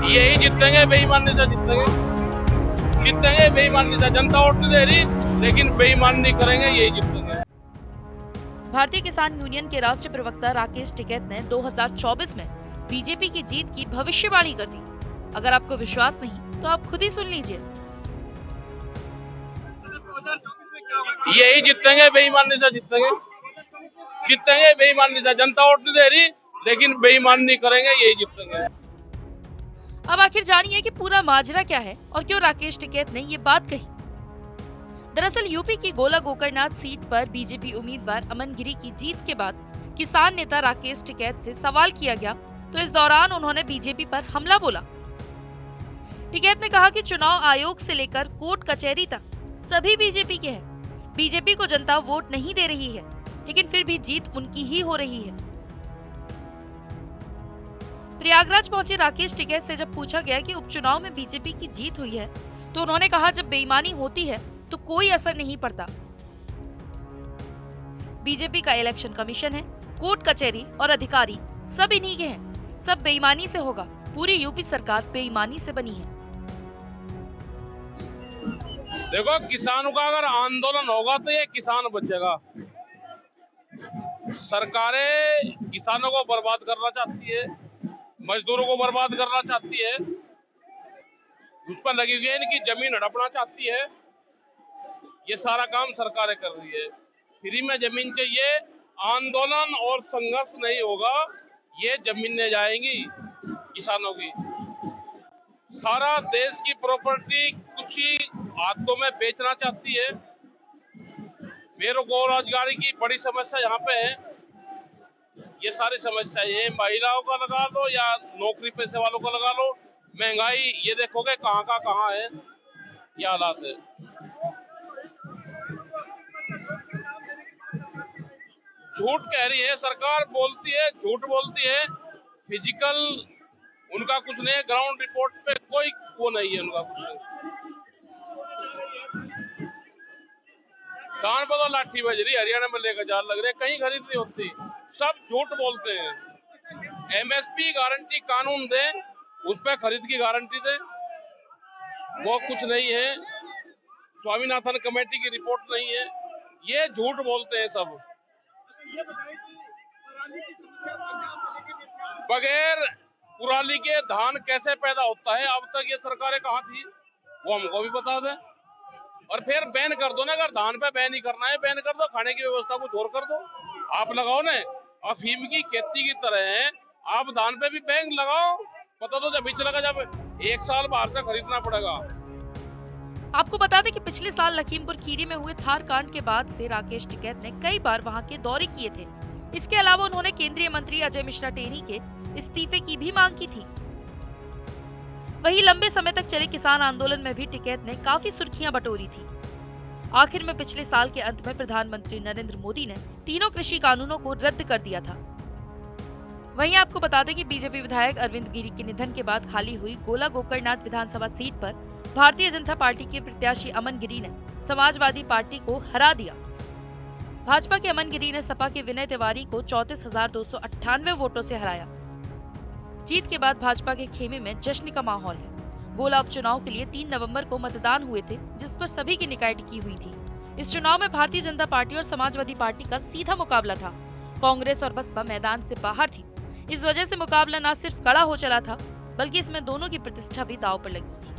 यही जीतेंगे, बेईमानी से जीतेंगे, जीतेंगे बेईमानी से। जनता वोट नहीं दे रही, लेकिन बेईमानी नहीं करेंगे, यही जीतेंगे। भारतीय किसान यूनियन के राष्ट्रीय प्रवक्ता राकेश टिकैत ने 2024 में बीजेपी की जीत की भविष्यवाणी कर दी। अगर आपको विश्वास नहीं तो आप खुद ही सुन लीजिए। यही जीतेंगे, बेईमानी से जीतेंगे, जीतेंगे बेईमानी से। जनता वोट नहीं दे रही, लेकिन बेईमानी नहीं करेंगे, यही जीतेंगे। अब आखिर जानिए कि पूरा माजरा क्या है और क्यों राकेश टिकैत ने ये बात कही। दरअसल यूपी की गोला गोकरनाथ सीट पर बीजेपी उम्मीदवार अमन गिरी की जीत के बाद किसान नेता राकेश टिकैत से सवाल किया गया तो इस दौरान उन्होंने बीजेपी पर हमला बोला। टिकैत ने कहा कि चुनाव आयोग से लेकर कोर्ट कचहरी तक सभी बीजेपी के हैं। बीजेपी को जनता वोट नहीं दे रही है, लेकिन फिर भी जीत उनकी ही हो रही है। प्रयागराज पहुंचे राकेश टिकैत से जब पूछा गया कि उपचुनाव में बीजेपी की जीत हुई है तो उन्होंने कहा जब बेईमानी होती है तो कोई असर नहीं पड़ता। बीजेपी का इलेक्शन कमीशन है, कोर्ट कचहरी और अधिकारी सब इन्हीं के हैं। सब बेईमानी से होगा। पूरी यूपी सरकार बेईमानी से बनी है। देखो, किसानों का अगर आंदोलन होगा तो ये किसान बचेगा। सरकारें किसानों को बर्बाद करना चाहती है, मजदूरों को बर्बाद करना चाहती है, उस पर लगी हुई है, इनकी जमीन हड़पना चाहती है। ये सारा काम सरकारें कर रही है। फ्री में जमीन चाहिए, आंदोलन और संघर्ष नहीं होगा, ये जमीनें जाएंगी किसानों की। सारा देश की प्रॉपर्टी कुछ ही हाथों में बेचना चाहती है। बेरोजगारी की बड़ी समस्या यहाँ पे है। ये सारी समस्या ये महिलाओं का लगा लो या नौकरी पेशे वालों को लगा लो, महंगाई ये देखोगे कहाँ का कहाँ है, क्या हालात है। झूठ कह रही है सरकार, बोलती है, झूठ बोलती है। फिजिकल उनका कुछ नहीं है, ग्राउंड रिपोर्ट पे कोई वो नहीं है उनका कुछ नहीं। कान पर तो लाठी बज रही, हरियाणा में लेकर जाल लग रहे, कहीं खरीद नहीं होती, सब झूठ बोलते हैं। एमएसपी गारंटी कानून दे, उस पर खरीद की गारंटी दे, वो कुछ नहीं है। स्वामीनाथन कमेटी की रिपोर्ट नहीं है, ये झूठ बोलते हैं सब। बगैर कुराली के धान कैसे पैदा होता है, अब तक ये सरकारें कहाँ थी, वो हमको भी बता दें। और फिर बैन कर दो ना, अगर धान पे बैन ही करना है बैन कर दो, खाने की व्यवस्था कुछ और कर दो। आप लगाओ ना, अफीम की खेती की तरह है, आप धान पे भी बैन लगाओ, पता तो जब चलेगा जब 1 साल बाहर से खरीदना पड़ेगा। आपको बता दें कि पिछले साल लखीमपुर खीरी में हुए थार कांड के बाद से राकेश टिकैत ने कई बार वहां के दौरे किए थे। इसके अलावा उन्होंने केंद्रीय मंत्री अजय मिश्रा टेनी के इस्तीफे की भी मांग की थी। वहीं लंबे समय तक चले किसान आंदोलन में भी टिकैत ने काफी सुर्खियां बटोरी थी। आखिर में पिछले साल के अंत में प्रधानमंत्री नरेंद्र मोदी ने तीनों कृषि कानूनों को रद्द कर दिया था। वहीं आपको बता दें कि बीजेपी विधायक अरविंद गिरी के निधन के बाद खाली हुई गोला गोकरनाथ विधानसभा सीट पर भारतीय जनता पार्टी के प्रत्याशी अमन गिरी ने समाजवादी पार्टी को हरा दिया। भाजपा के अमन गिरी ने सपा के विनय तिवारी को 34,298 वोटों से हराया। जीत के बाद भाजपा के खेमे में जश्न का माहौल है। गोला उपचुनाव के लिए 3 नवंबर को मतदान हुए थे, जिस पर सभी की निकाय टिकी हुई थी। इस चुनाव में भारतीय जनता पार्टी और समाजवादी पार्टी का सीधा मुकाबला था। कांग्रेस और बसपा मैदान से बाहर थी। इस वजह से मुकाबला न सिर्फ कड़ा हो चला था, बल्कि इसमें दोनों की प्रतिष्ठा भी दांव पर लगी थी।